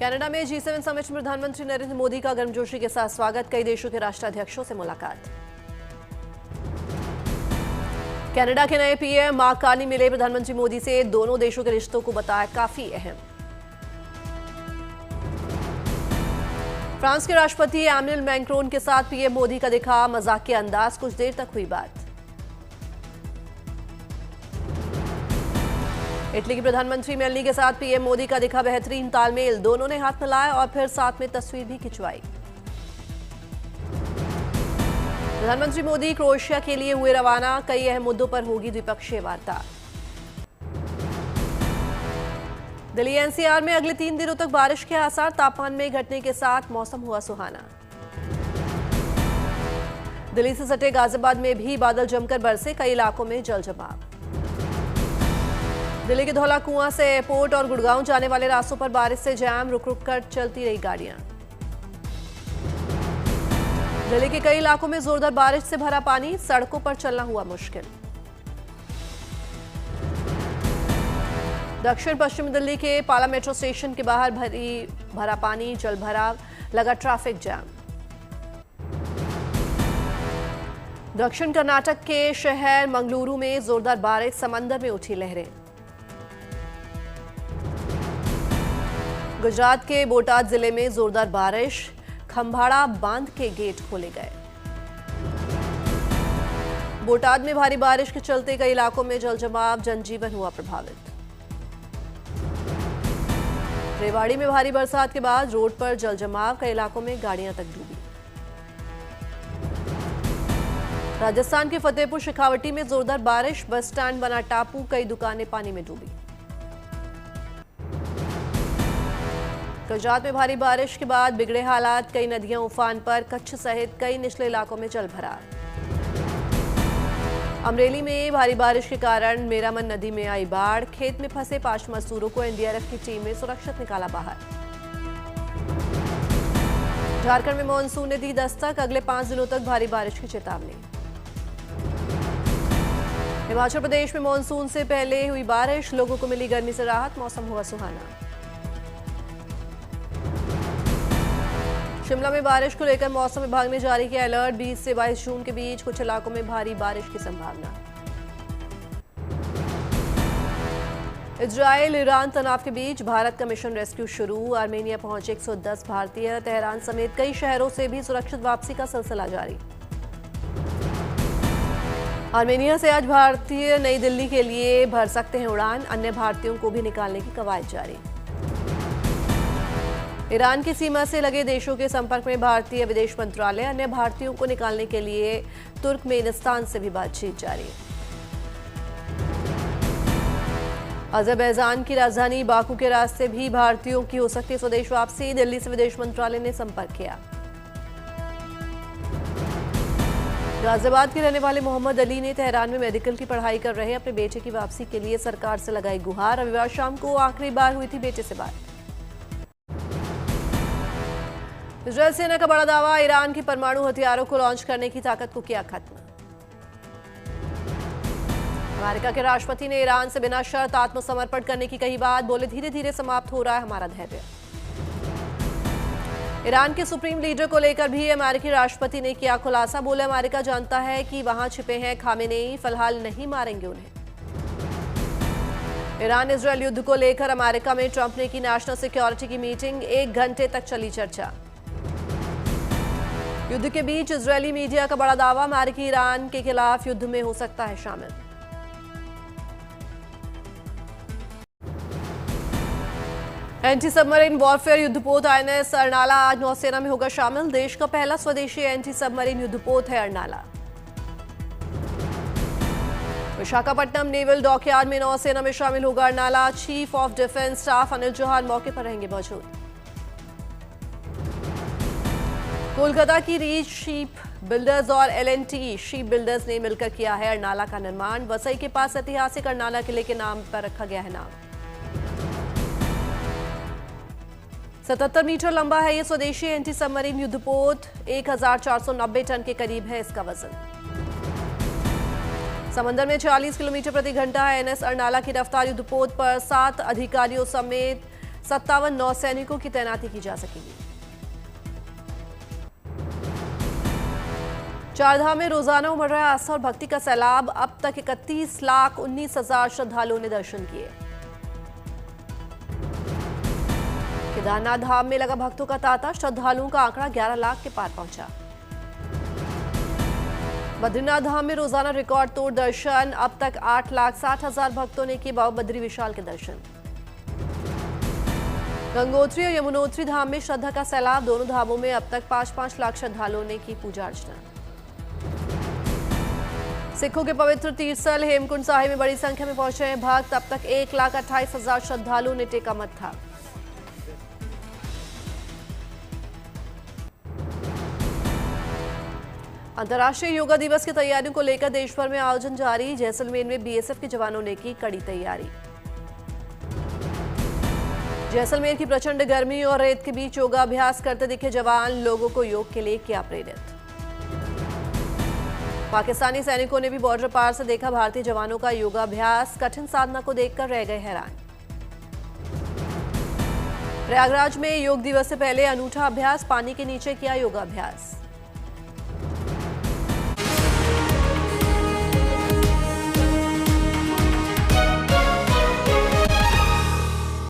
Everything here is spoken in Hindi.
कनाडा में G7 समिट में प्रधानमंत्री नरेंद्र मोदी का गर्मजोशी के साथ स्वागत, कई देशों के राष्ट्राध्यक्षों से मुलाकात। कनाडा के नए पीएम मार्क कार्नी मिले प्रधानमंत्री मोदी से, दोनों देशों के रिश्तों को बताया काफी अहम। फ्रांस के राष्ट्रपति एमैनुअल मैक्रोन के साथ पीएम मोदी का दिखा मजाकिया अंदाज, कुछ देर तक हुई बात। इटली के प्रधानमंत्री मेलनी के साथ पीएम मोदी का दिखा बेहतरीन तालमेल, दोनों ने हाथ मिलाए और फिर साथ में तस्वीर भी खिंचवाई। प्रधानमंत्री मोदी क्रोएशिया के लिए हुए रवाना, कई अहम मुद्दों पर होगी द्विपक्षीय वार्ता। दिल्ली एनसीआर में अगले 3 दिनों तक बारिश के आसार, तापमान में घटने के साथ मौसम हुआ सुहाना। दिल्ली से सटे गाजियाबाद में भी बादल जमकर बरसे, कई इलाकों में जल जमाव। दिल्ली के धौला कुआं से एयरपोर्ट और गुड़गांव जाने वाले रास्तों पर बारिश से जाम, रुक रुक कर चलती रही गाड़ियां। दिल्ली के कई इलाकों में जोरदार बारिश से भरा पानी, सड़कों पर चलना हुआ मुश्किल। दक्षिण पश्चिम दिल्ली के पाला मेट्रो स्टेशन के बाहर भरा पानी, जल भराव, लगा ट्रैफिक जाम। दक्षिण कर्नाटक के शहर मंगलुरु में जोरदार बारिश, समंदर में उठी लहरें। गुजरात के बोटाद जिले में जोरदार बारिश, खंभाड़ा बांध के गेट खोले गए। बोटाद में भारी बारिश के चलते कई इलाकों में जल जमाव, जनजीवन हुआ प्रभावित। रेवाड़ी में भारी बरसात के बाद रोड पर जल जमाव, कई इलाकों में गाड़ियां तक डूबी। राजस्थान के फतेहपुर शेखावटी में जोरदार बारिश, बस स्टैंड बना टापू, कई दुकानें पानी में डूबी। गुजरात में भारी बारिश के बाद बिगड़े हालात, कई नदियां उफान पर, कच्छ सहित कई निचले इलाकों में जल भरा। अमरेली में भारी बारिश के कारण मेरामन नदी में आई बाढ़, खेत में फंसे 5 मजदूरों को एनडीआरएफ की टीम ने सुरक्षित निकाला बाहर। झारखंड में मानसून ने दी दस्तक, अगले 5 दिनों तक भारी बारिश की चेतावनी। हिमाचल प्रदेश में मानसून से पहले हुई बारिश, लोगों को मिली गर्मी से राहत, मौसम हुआ सुहाना। शिमला में बारिश को लेकर मौसम विभाग ने जारी किया अलर्ट, 20 से 22 जून के बीच कुछ इलाकों में भारी बारिश की संभावना। इजरायल ईरान तनाव के बीच भारत का मिशन रेस्क्यू शुरू, आर्मेनिया पहुंचे 110 भारतीय, तेहरान समेत कई शहरों से भी सुरक्षित वापसी का सिलसिला जारी। आर्मेनिया से आज भारतीय नई दिल्ली के लिए भर सकते हैं उड़ान, अन्य भारतीयों को भी निकालने की कवायद जारी। ईरान की सीमा से लगे देशों के संपर्क में भारतीय विदेश मंत्रालय, अन्य भारतीयों को निकालने के लिए तुर्कमेनिस्तान से भी बातचीत जारी। अजरबैजान की राजधानी बाकू के रास्ते भी भारतीयों की हो सकती है स्वदेश वापसी, दिल्ली से विदेश मंत्रालय ने संपर्क किया। गाजियाबाद के रहने वाले मोहम्मद अली ने तेहरान में मेडिकल की पढ़ाई कर रहे अपने बेटे की वापसी के लिए सरकार से लगाई गुहार, रविवार शाम को आखिरी बार हुई थी बेटे से बात। इजरायल सेना का बड़ा दावा, ईरान की परमाणु हथियारों को लॉन्च करने की ताकत को किया खत्म। अमेरिका के राष्ट्रपति ने ईरान से बिना शर्त आत्मसमर्पण करने की कही बात, बोले धीरे धीरे समाप्त हो रहा है हमारा धैर्य। ईरान के सुप्रीम लीडर को लेकर भी अमेरिकी राष्ट्रपति ने किया खुलासा, बोले अमेरिका जानता है कि वहां छिपे हैं खामेनेई, फिलहाल नहीं मारेंगे उन्हें। ईरान इजरायल युद्ध को लेकर अमेरिका में ट्रंप ने की नेशनल सिक्योरिटी की मीटिंग, 1 घंटे तक चली चर्चा। युद्ध के बीच इजरायली मीडिया का बड़ा दावा, अमेरिकी ईरान के खिलाफ युद्ध में हो सकता है शामिल। एंटी सबमरीन वॉरफेयर युद्धपोत आईएनएस अर्नाला आज नौसेना में होगा शामिल, देश का पहला स्वदेशी एंटी सबमरीन युद्धपोत है अर्नाला। विशाखापट्टनम नेवल डॉकयार्ड में नौसेना में शामिल होगा Arnala, chief of defence staff Anil Chauhan मौके पर रहेंगे मौजूद। कोलकाता की रीच शिप बिल्डर्स और एल&टी शिप बिल्डर्स ने मिलकर किया है अर्नाला का निर्माण, वसई के पास ऐतिहासिक अर्नाला किले के नाम पर रखा गया है नाम। 77 मीटर लंबा है ये स्वदेशी एंटी सबमरीन युद्धपोत, 1490 टन के करीब है इसका वजन। समंदर में 40 किलोमीटर प्रति घंटा है एनएस अर्नाला की रफ्तार। युद्धपोत पर 7 अधिकारियों समेत 57 नौसैनिकों की तैनाती की जा सकेगी। चारधाम में रोजाना उमड़ रहा आस्था और भक्ति का सैलाब। अब तक 31,19,000 श्रद्धालुओं ने दर्शन किए। केदारनाथ धाम में लगा भक्तों का तांता। श्रद्धालुओं का आंकड़ा 11 लाख के पार पहुंचा। बद्रीनाथ धाम में रोजाना रिकॉर्ड तोड़ दर्शन। अब तक 8,60,000 भक्तों ने किए बाबा बद्री विशाल के दर्शन। गंगोत्री और यमुनोत्री धाम में श्रद्धा का सैलाब। दोनों धामों में अब तक 5-5 लाख श्रद्धालुओं ने की पूजा अर्चना। सिखों के पवित्र तीर्थस्थल हेमकुंड साहिब में बड़ी संख्या में पहुंचे हैं भक्त। अब तक 1,28,000 श्रद्धालुओं ने टेका मत्था। अंतर्राष्ट्रीय योगा दिवस की तैयारियों को लेकर देश भर में आयोजन जारी। जैसलमेर में बीएसएफ के जवानों ने की कड़ी तैयारी। जैसलमेर की प्रचंड गर्मी और रेत के बीच योगाभ्यास करते दिखे जवान। लोगों को योग के लिए किया प्रेरित। पाकिस्तानी सैनिकों ने भी बॉर्डर पार से देखा भारतीय जवानों का योगाभ्यास। कठिन साधना को देखकर रह गए हैरान। प्रयागराज में योग दिवस से पहले अनूठा अभ्यास। पानी के नीचे किया योगाभ्यास।